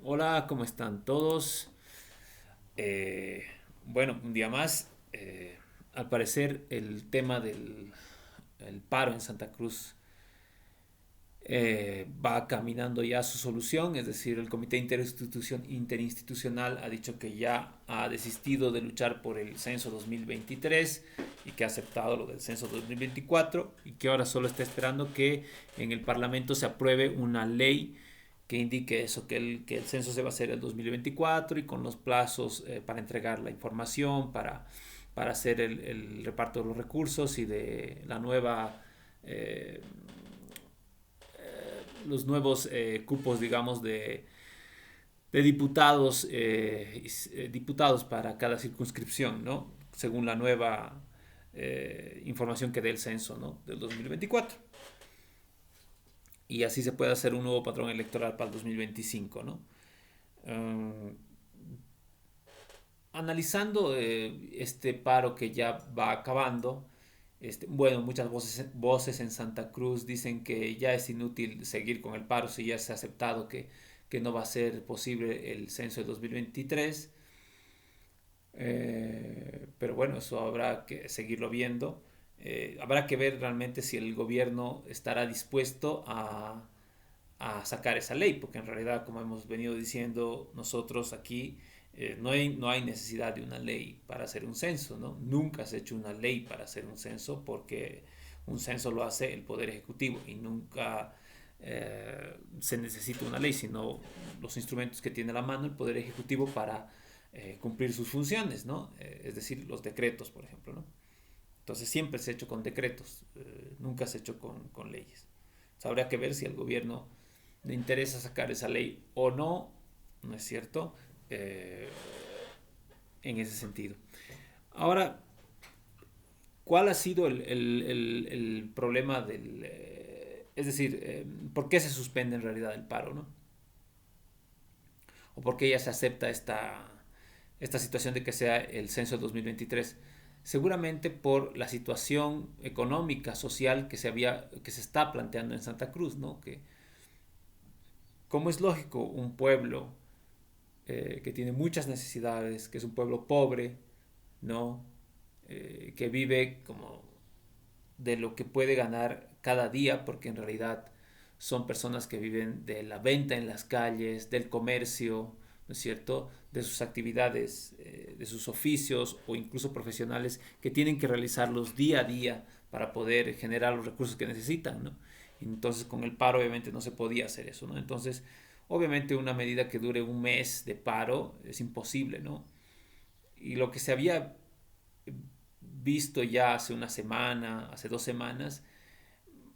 Hola, ¿cómo están todos? Bueno, un día más. Al parecer el tema del el paro en Santa Cruz va caminando ya a su solución, es decir, el Comité Interinstitucional ha dicho que ya ha desistido de luchar por el censo 2023 y que ha aceptado lo del censo 2024 y que ahora solo está esperando que en el Parlamento se apruebe una ley que indique eso, que el censo se va a hacer el 2024 y con los plazos para entregar la información, para hacer el reparto de los recursos y de la nueva eh, los nuevos cupos, digamos, de diputados, diputados para cada circunscripción, ¿no? Según la nueva información que dé el censo, ¿no? Del 2024. Y así se puede hacer un nuevo patrón electoral para el 2025, ¿no? Uh, Analizando este paro que ya va acabando, bueno, muchas voces en Santa Cruz dicen que ya es inútil seguir con el paro si ya se ha aceptado que no va a ser posible el censo de 2023. Pero bueno, eso habrá que seguirlo viendo. Habrá que ver realmente si el gobierno estará dispuesto a sacar esa ley, porque en realidad, como hemos venido diciendo nosotros aquí, no hay necesidad de una ley para hacer un censo, ¿no? Nunca se ha hecho una ley para hacer un censo porque un censo lo hace el Poder Ejecutivo y nunca se necesita una ley, sino los instrumentos que tiene a la mano el Poder Ejecutivo para cumplir sus funciones, ¿no? Es decir, los decretos, por ejemplo, ¿no? Entonces siempre se ha hecho con decretos, nunca se ha hecho con leyes. O sea, habría que ver si al gobierno le interesa sacar esa ley o no, ¿no es cierto? Eh, en ese sentido. Ahora, ¿cuál ha sido el problema del... es decir, ¿por qué se suspende en realidad el paro, no? ¿O por qué ya se acepta esta situación de que sea el censo de 2023? Seguramente por la situación económica, social que se está planteando en Santa Cruz, ¿no? Que, como es lógico, un pueblo que tiene muchas necesidades, que es un pueblo pobre, ¿no? Que vive como de lo que puede ganar cada día, porque en realidad son personas que viven de la venta en las calles, del comercio, ¿no es cierto? De sus actividades, de sus oficios o incluso profesionales que tienen que realizarlos día a día para poder generar los recursos que necesitan, ¿no? Entonces con el paro obviamente no se podía hacer eso, ¿no? Entonces obviamente una medida que dure un mes de paro es imposible, ¿no? Y lo que se había visto ya hace una semana, hace 2 semanas,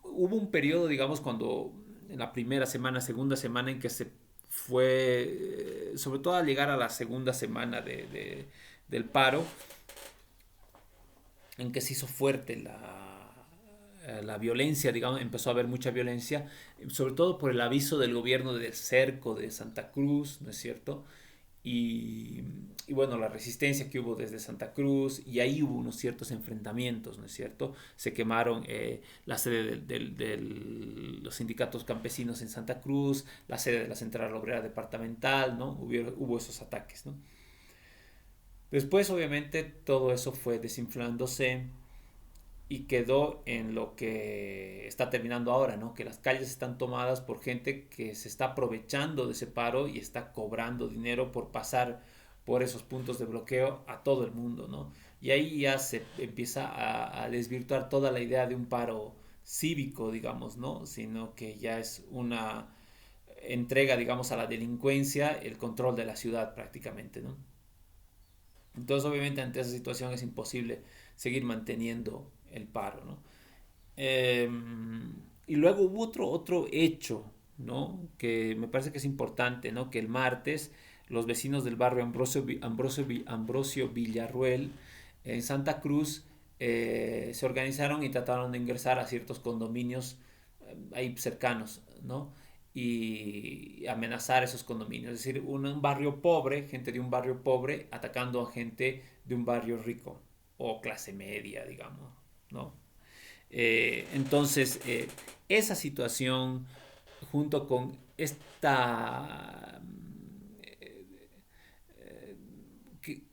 hubo un periodo, digamos, cuando en la primera semana, segunda semana en que se fue, sobre todo al llegar a la segunda semana del paro, en que se hizo fuerte la violencia, digamos, empezó a haber mucha violencia, sobre todo por el aviso del gobierno de cerco de Santa Cruz, ¿no es cierto? Y, y, bueno, la resistencia que hubo desde Santa Cruz, y ahí hubo unos ciertos enfrentamientos, ¿no es cierto? Se quemaron la sede de los sindicatos campesinos en Santa Cruz, la sede de la Central Obrera Departamental, ¿no? Hubo esos ataques, ¿no? Después, obviamente, todo eso fue desinflándose y quedó en lo que está terminando ahora, ¿no? Que las calles están tomadas por gente que se está aprovechando de ese paro y está cobrando dinero por pasar por esos puntos de bloqueo a todo el mundo, ¿no? Y ahí ya se empieza a desvirtuar toda la idea de un paro cívico, digamos, ¿no? Sino que ya es una entrega, digamos, a la delincuencia el control de la ciudad prácticamente, ¿no? Entonces, obviamente, ante esa situación es imposible seguir manteniendo el paro, ¿no? Eh, y luego hubo otro hecho, ¿no? Que me parece que es importante, ¿no? Que el martes los vecinos del barrio Ambrosio Villarruel en Santa Cruz se organizaron y trataron de ingresar a ciertos condominios ahí cercanos, ¿no? Y amenazar esos condominios. Es decir, un barrio pobre, gente de un barrio pobre atacando a gente de un barrio rico o clase media, digamos, ¿no? Entonces, esa situación junto con esta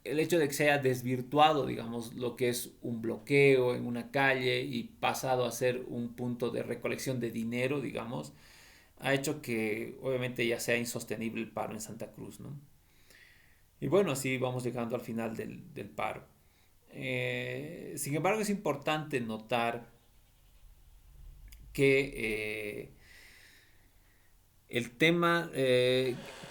el hecho de que se haya desvirtuado, digamos, lo que es un bloqueo en una calle y pasado a ser un punto de recolección de dinero, digamos, ha hecho que obviamente ya sea insostenible el paro en Santa Cruz, ¿no? Y bueno, así vamos llegando al final del paro. Sin embargo, es importante notar que el tema,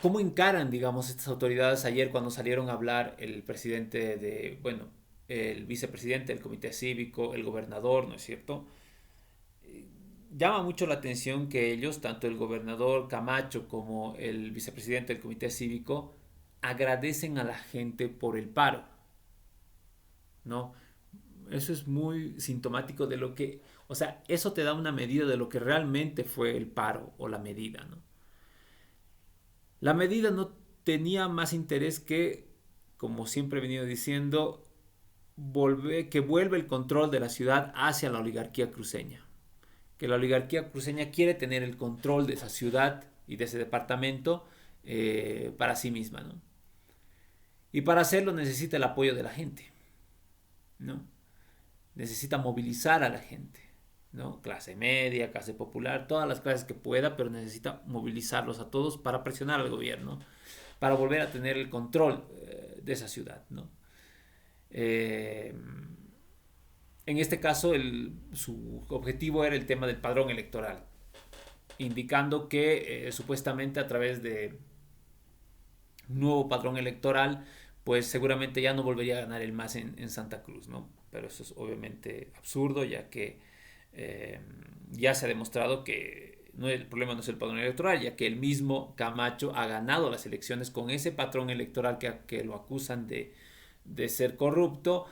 cómo encaran, digamos, estas autoridades ayer cuando salieron a hablar el presidente de, bueno, el vicepresidente del comité cívico, el gobernador, ¿no es cierto? Llama mucho la atención que ellos, tanto el gobernador Camacho como el vicepresidente del comité cívico, agradecen a la gente por el paro, ¿no? Eso es muy sintomático de lo que, o sea, eso te da una medida de lo que realmente fue el paro o la medida, ¿no? La medida no tenía más interés que, como siempre he venido diciendo, que vuelve el control de la ciudad hacia la oligarquía cruceña. Que la oligarquía cruceña quiere tener el control de esa ciudad y de ese departamento para sí misma, ¿no? Y para hacerlo necesita el apoyo de la gente, ¿no? Necesita movilizar a la gente, ¿no? Clase media, clase popular, todas las clases que pueda, pero necesita movilizarlos a todos para presionar al gobierno, para volver a tener el control de esa ciudad, ¿no? Eh, en este caso, su objetivo era el tema del padrón electoral, indicando que supuestamente a través de un nuevo padrón electoral, pues seguramente ya no volvería a ganar el MAS en Santa Cruz, ¿no? Pero eso es obviamente absurdo, ya que eh, ya se ha demostrado que el problema no es el padrón electoral, ya que el mismo Camacho ha ganado las elecciones con ese patrón electoral que lo acusan de ser corrupto.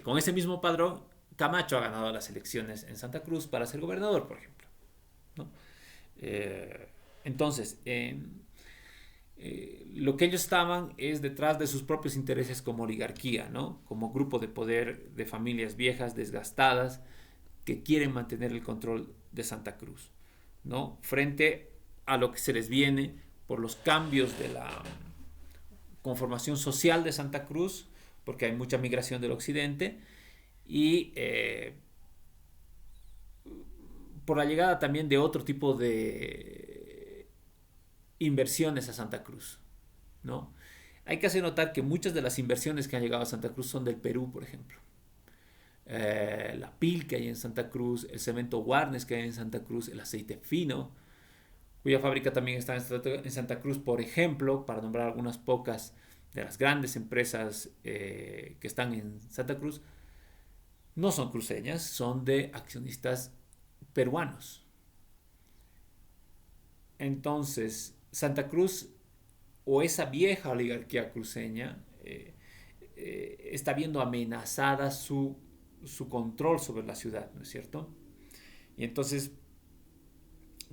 Con ese mismo padrón, Camacho ha ganado las elecciones en Santa Cruz para ser gobernador, por ejemplo, ¿no? Eh, entonces, lo que ellos estaban es detrás de sus propios intereses como oligarquía, ¿no? Como grupo de poder de familias viejas, desgastadas, que quieren mantener el control de Santa Cruz, ¿no? Frente a lo que se les viene por los cambios de la conformación social de Santa Cruz, porque hay mucha migración del occidente, y por la llegada también de otro tipo de inversiones a Santa Cruz, ¿no? Hay que hacer notar que muchas de las inversiones que han llegado a Santa Cruz son del Perú, por ejemplo. La PIL que hay en Santa Cruz, el cemento Warnes que hay en Santa Cruz, el aceite fino, cuya fábrica también está en Santa Cruz, por ejemplo, para nombrar algunas pocas de las grandes empresas que están en Santa Cruz, no son cruceñas, son de accionistas peruanos. Entonces, Santa Cruz o esa vieja oligarquía cruceña está viendo amenazada su control sobre la ciudad, ¿no es cierto? Y entonces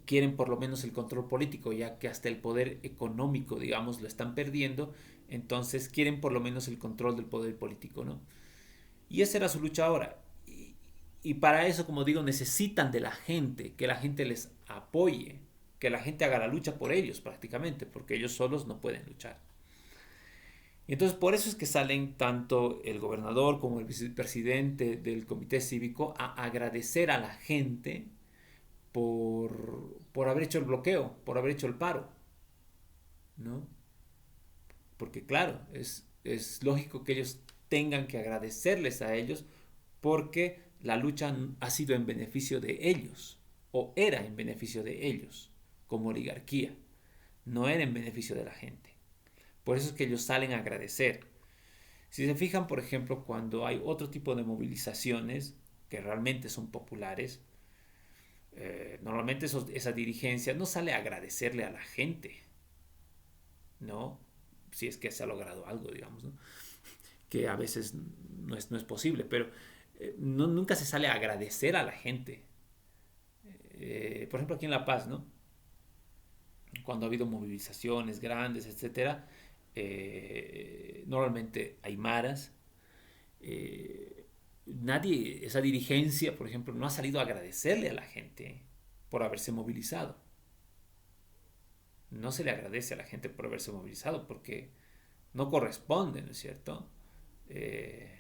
quieren por lo menos el control político, ya que hasta el poder económico, digamos, lo están perdiendo, entonces quieren por lo menos el control del poder político, ¿no? Y esa era su lucha ahora. Y para eso, como digo, necesitan de la gente, que la gente les apoye, que la gente haga la lucha por ellos prácticamente, porque ellos solos no pueden luchar. Y entonces por eso es que salen tanto el gobernador como el vicepresidente del comité cívico a agradecer a la gente por haber hecho el bloqueo, por haber hecho el paro, ¿no? Porque claro, es lógico que ellos tengan que agradecerles a ellos porque la lucha ha sido en beneficio de ellos, o era en beneficio de ellos, como oligarquía, no era en beneficio de la gente. Por eso es que ellos salen a agradecer. Si se fijan, por ejemplo, cuando hay otro tipo de movilizaciones que realmente son populares, normalmente esa dirigencia no sale a agradecerle a la gente, ¿no? Si es que se ha logrado algo, digamos, ¿no? Que a veces no es posible, pero nunca se sale a agradecer a la gente. Por ejemplo, aquí en La Paz, ¿no? Cuando ha habido movilizaciones grandes, etcétera, normalmente hay maras. Nadie, esa dirigencia, por ejemplo, no ha salido a agradecerle a la gente por haberse movilizado. No se le agradece a la gente por haberse movilizado porque no corresponde, ¿no es cierto? Eh,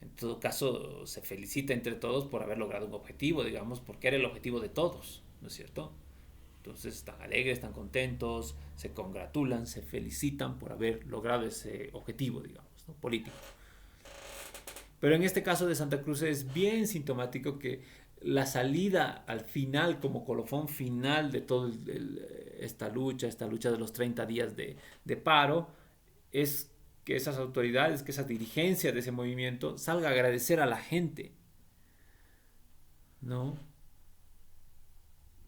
en todo caso, se felicita entre todos por haber logrado un objetivo, digamos, porque era el objetivo de todos, ¿no es cierto? Entonces están alegres, están contentos, se congratulan, se felicitan por haber logrado ese objetivo, digamos, ¿no? Político. Pero en este caso de Santa Cruz es bien sintomático que la salida al final, como colofón final de toda esta lucha de los 30 días de paro, es que esas autoridades, que esa dirigencia de ese movimiento salga a agradecer a la gente, ¿no?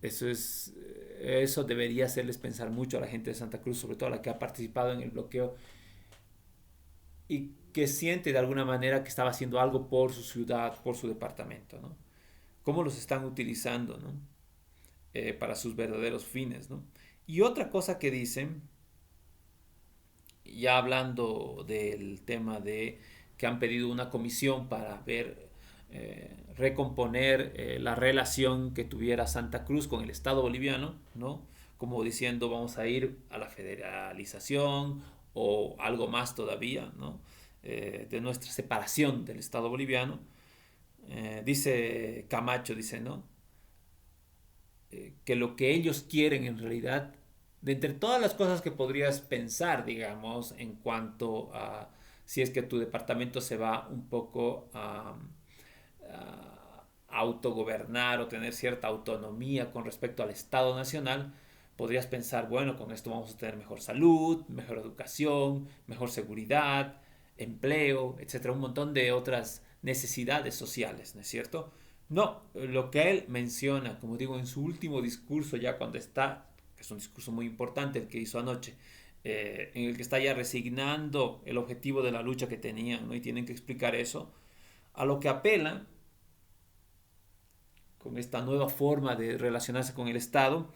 Eso debería hacerles pensar mucho a la gente de Santa Cruz, sobre todo a la que ha participado en el bloqueo y que siente de alguna manera que estaba haciendo algo por su ciudad, por su departamento, ¿no? Cómo los están utilizando, ¿no? Para sus verdaderos fines, ¿no? Y otra cosa que dicen, ya hablando del tema de que han pedido una comisión para ver, recomponer la relación que tuviera Santa Cruz con el Estado boliviano, ¿no? Como diciendo vamos a ir a la federalización o algo más todavía, ¿no? De nuestra separación del Estado boliviano. Dice Camacho, dice, ¿no? Que lo que ellos quieren en realidad, de entre todas las cosas que podrías pensar, digamos, en cuanto a si es que tu departamento se va un poco a autogobernar o tener cierta autonomía con respecto al Estado nacional, podrías pensar, bueno, con esto vamos a tener mejor salud, mejor educación, mejor seguridad, empleo, etcétera, un montón de otras necesidades sociales, ¿no es cierto? No, lo que él menciona, como digo, en su último discurso, ya cuando está, que es un discurso muy importante el que hizo anoche, en el que está ya resignando el objetivo de la lucha que tenían, ¿no? Y tienen que explicar eso, a lo que apela con esta nueva forma de relacionarse con el Estado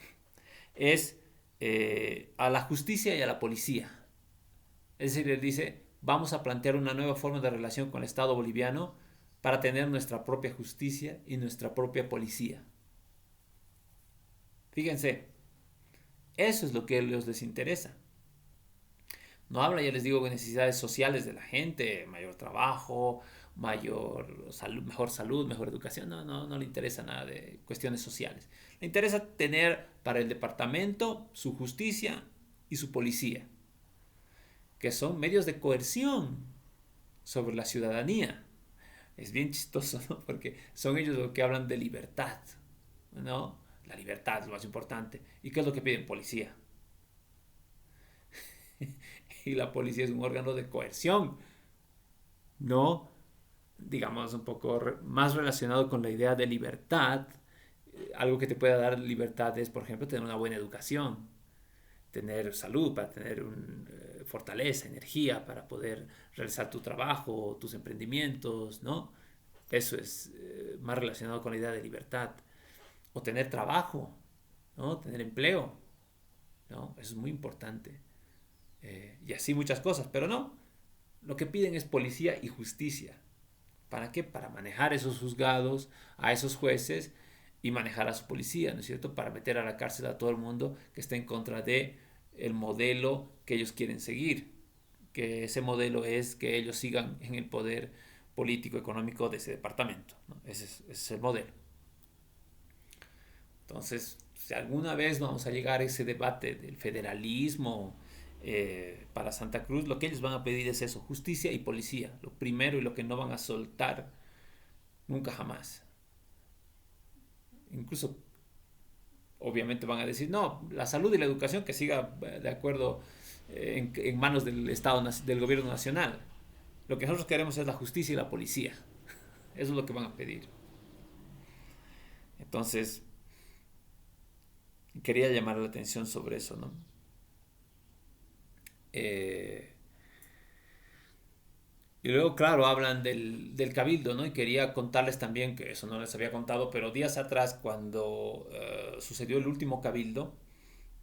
es a la justicia y a la policía. Es decir, él dice, vamos a plantear una nueva forma de relación con el Estado boliviano para tener nuestra propia justicia y nuestra propia policía. Fíjense, eso es lo que a ellos les interesa. No habla, ya les digo, de necesidades sociales de la gente, mayor trabajo, mayor salud, mejor educación. No, no, no le interesa nada de cuestiones sociales. Le interesa tener para el departamento su justicia y su policía, que son medios de coerción sobre la ciudadanía. Es bien chistoso, ¿no? Porque son ellos los que hablan de libertad, ¿no? La libertad es lo más importante. ¿Y qué es lo que piden? Policía. Y la policía es un órgano de coerción, ¿no? Digamos, un poco más relacionado con la idea de libertad. Algo que te pueda dar libertad es, por ejemplo, tener una buena educación, tener salud, para tener fortaleza, energía, para poder realizar tu trabajo, tus emprendimientos, ¿no? Eso es más relacionado con la idea de libertad. O tener trabajo, ¿no? Tener empleo, ¿no? Eso es muy importante. Y así muchas cosas, pero no. Lo que piden es policía y justicia. ¿Para qué? Para manejar esos juzgados, a esos jueces y manejar a su policía, ¿no es cierto? Para meter a la cárcel a todo el mundo que está en contra de el modelo que ellos quieren seguir. Que ese modelo es que ellos sigan en el poder político, económico de ese departamento, ¿no? Ese es el modelo. Entonces, si alguna vez vamos a llegar a ese debate del federalismo para Santa Cruz, lo que ellos van a pedir es eso, justicia y policía, lo primero y lo que no van a soltar nunca jamás. Incluso, obviamente van a decir, no, la salud y la educación que siga de acuerdo en manos del Estado, del gobierno nacional. Lo que nosotros queremos es la justicia y la policía. Eso es lo que van a pedir. Entonces, quería llamar la atención sobre eso, ¿no? Eh, y luego, claro, hablan del cabildo, ¿no? Y quería contarles también, que eso no les había contado, pero días atrás, cuando sucedió el último cabildo,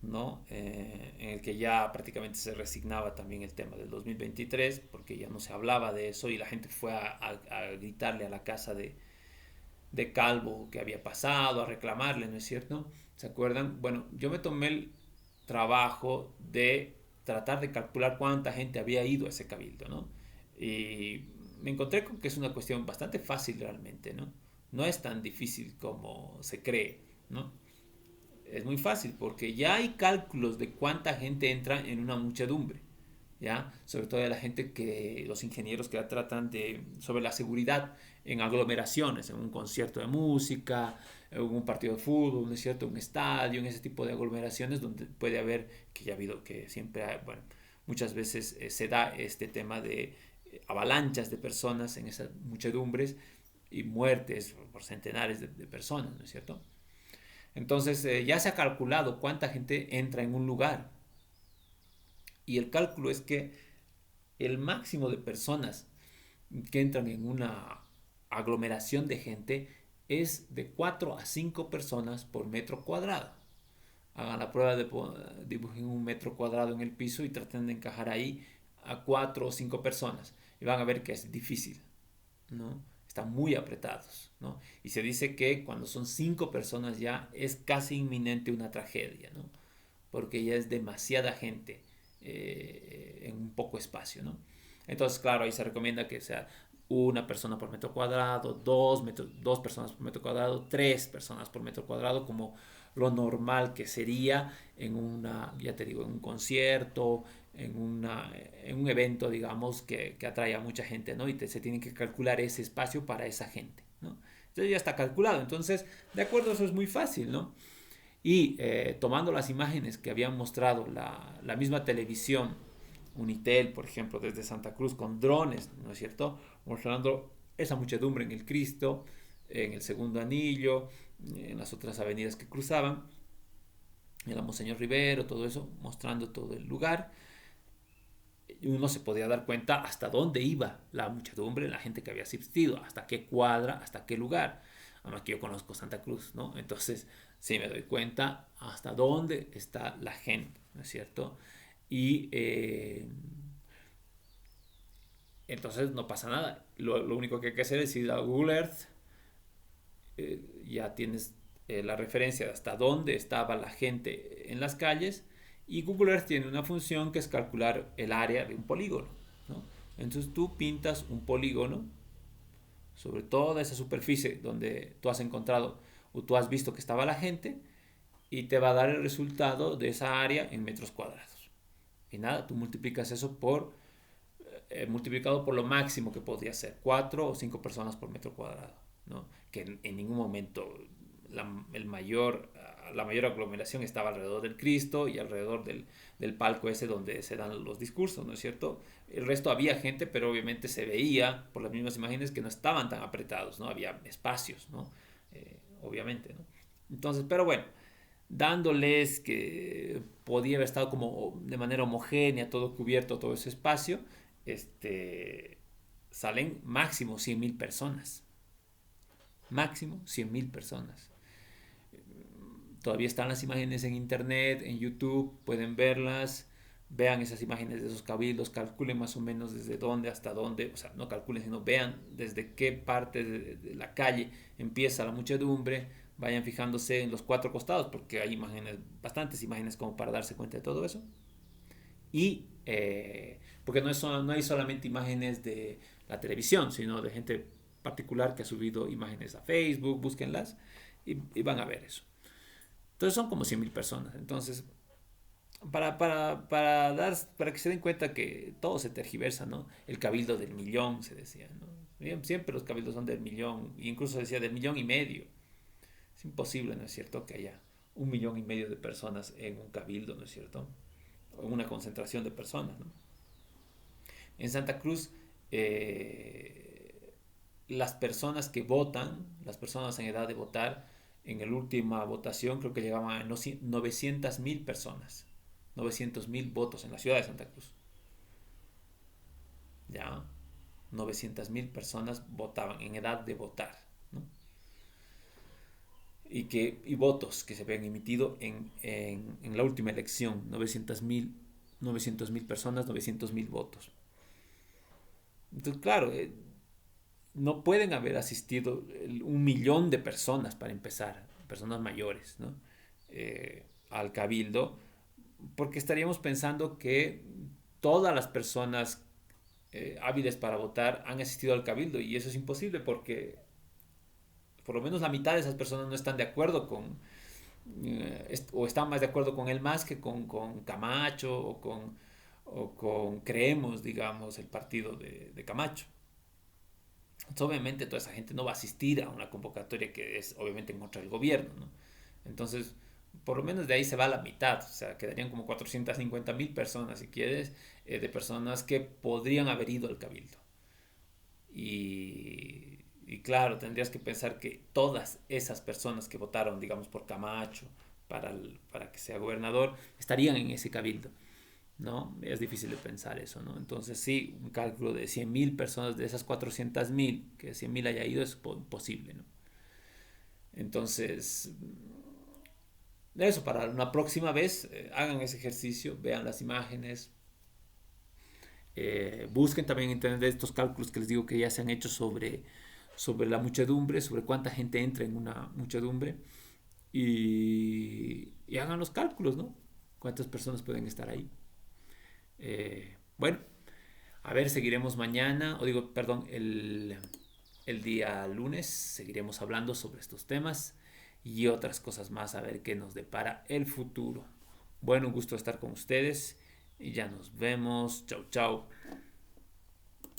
¿no? En el que ya prácticamente se resignaba también el tema del 2023, porque ya no se hablaba de eso y la gente fue a gritarle a la casa de Calvo que había pasado, a reclamarle, ¿no es cierto? ¿Se acuerdan? Bueno, yo me tomé el trabajo de tratar de calcular cuánta gente había ido a ese cabildo, ¿no? Y me encontré con que es una cuestión bastante fácil realmente, ¿no? No es tan difícil como se cree, ¿no? Es muy fácil porque ya hay cálculos de cuánta gente entra en una muchedumbre, ¿ya? Sobre todo de la gente que, los ingenieros que tratan de, sobre la seguridad en aglomeraciones, en un concierto de música, en un partido de fútbol, ¿no es cierto? Un estadio, en ese tipo de aglomeraciones donde puede haber, que ya ha habido, que siempre hay, bueno, muchas veces se da este tema de avalanchas de personas en esas muchedumbres y muertes por centenares de personas, ¿no es cierto? Entonces ya se ha calculado cuánta gente entra en un lugar y el cálculo es que el máximo de personas que entran en una aglomeración de gente es de 4 a 5 personas por metro cuadrado. Hagan la prueba de dibujen un metro cuadrado en el piso y traten de encajar ahí a 4 o 5 personas. Y van a ver que es difícil, ¿no? Están muy apretados, ¿no? Y se dice que cuando son 5 personas ya es casi inminente una tragedia, ¿no? Porque ya es demasiada gente en un poco espacio, ¿no? Entonces, claro, ahí se recomienda que sea una persona por metro cuadrado, dos personas por metro cuadrado, tres personas por metro cuadrado, como lo normal que sería en una, ya te digo, en un concierto, en un evento, digamos, que atrae a mucha gente, ¿no? Y se tiene que calcular ese espacio para esa gente, ¿no? Entonces ya está calculado. Entonces, de acuerdo, eso es muy fácil, ¿no? Y tomando las imágenes que habían mostrado la misma televisión, Unitel, por ejemplo, desde Santa Cruz, con drones, ¿no es cierto? Mostrando esa muchedumbre en el Cristo, en el Segundo Anillo, en las otras avenidas que cruzaban, en la Monseñor Rivero, todo eso, mostrando todo el lugar. Uno se podía dar cuenta hasta dónde iba la muchedumbre, la gente que había asistido, hasta qué cuadra, hasta qué lugar. Además que yo conozco Santa Cruz, ¿no? Entonces sí me doy cuenta hasta dónde está la gente, ¿no es cierto? Y entonces no pasa nada. Lo único que hay que hacer es ir a Google Earth, ya tienes la referencia de hasta dónde estaba la gente en las calles y Google Earth tiene una función que es calcular el área de un polígono, ¿no? Entonces tú pintas un polígono sobre toda esa superficie donde tú has encontrado o tú has visto que estaba la gente y te va a dar el resultado de esa área en metros cuadrados. Y nada, tú multiplicas eso por multiplicado por lo máximo que podría ser, 4 o 5 personas por metro cuadrado, ¿no? Que en ningún momento la mayor aglomeración estaba alrededor del Cristo y alrededor del palco ese donde se dan los discursos, ¿no es cierto? El resto había gente, pero obviamente se veía por las mismas imágenes que no estaban tan apretados, ¿no? Había espacios, ¿no? Obviamente, ¿no? Entonces, pero bueno, dándoles que podía haber estado como de manera homogénea, todo cubierto, todo ese espacio, este, salen máximo 100.000 personas. Máximo 100.000 personas. Todavía están las imágenes en internet, en YouTube, pueden verlas. Vean esas imágenes de esos cabildos, calculen más o menos desde dónde hasta dónde, o sea, no calculen, sino vean desde qué parte de la calle empieza la muchedumbre, vayan fijándose en los cuatro costados, porque hay imágenes, bastantes imágenes como para darse cuenta de todo eso. Y porque no hay solamente imágenes de la televisión, sino de gente particular que ha subido imágenes a Facebook, búsquenlas y van a ver eso. Entonces son como 100.000 personas. Entonces, para que se den cuenta que todo se tergiversa, ¿no? El cabildo del millón, se decía, ¿no? Siempre los cabildos son del millón, incluso se decía del millón y medio. Es imposible, ¿no es cierto?, que haya 1,5 millones de personas en un cabildo, ¿no es cierto? O en una concentración de personas, ¿no? En Santa Cruz, las personas que votan, las personas en edad de votar, en la última votación creo que llegaban a 900.000 personas, 900.000 votos en la ciudad de Santa Cruz. Ya, 900.000 personas votaban en edad de votar, ¿no? Y votos que se habían emitido en la última elección, 900.000 personas, 900.000 votos. Entonces, claro, no pueden haber asistido 1 millón de personas para empezar, personas mayores, ¿no? Al cabildo, porque estaríamos pensando que todas las personas hábiles para votar han asistido al cabildo y eso es imposible porque por lo menos la mitad de esas personas no están de acuerdo con, o están más de acuerdo con él más que con Camacho o con Creemos, digamos, el partido de Camacho. Entonces, obviamente toda esa gente no va a asistir a una convocatoria que es obviamente en contra del gobierno, ¿no? Entonces, por lo menos de ahí se va la mitad, o sea, quedarían como 450.000 personas, si quieres, de personas que podrían haber ido al cabildo. Y claro, tendrías que pensar que todas esas personas que votaron, digamos, por Camacho para que sea gobernador, estarían en ese cabildo, ¿no? Es difícil de pensar eso, ¿no? Entonces sí, un cálculo de 100.000 personas de esas 400.000, que 100.000 haya ido es posible, ¿no? Entonces, eso para una próxima vez, hagan ese ejercicio, vean las imágenes, busquen también en internet estos cálculos que les digo que ya se han hecho sobre la muchedumbre, sobre cuánta gente entra en una muchedumbre y hagan los cálculos, ¿no? Cuántas personas pueden estar ahí. Bueno, a ver, seguiremos mañana, o digo, perdón, el día lunes seguiremos hablando sobre estos temas y otras cosas más, a ver qué nos depara el futuro. Bueno, un gusto estar con ustedes y ya nos vemos. Chau, chau.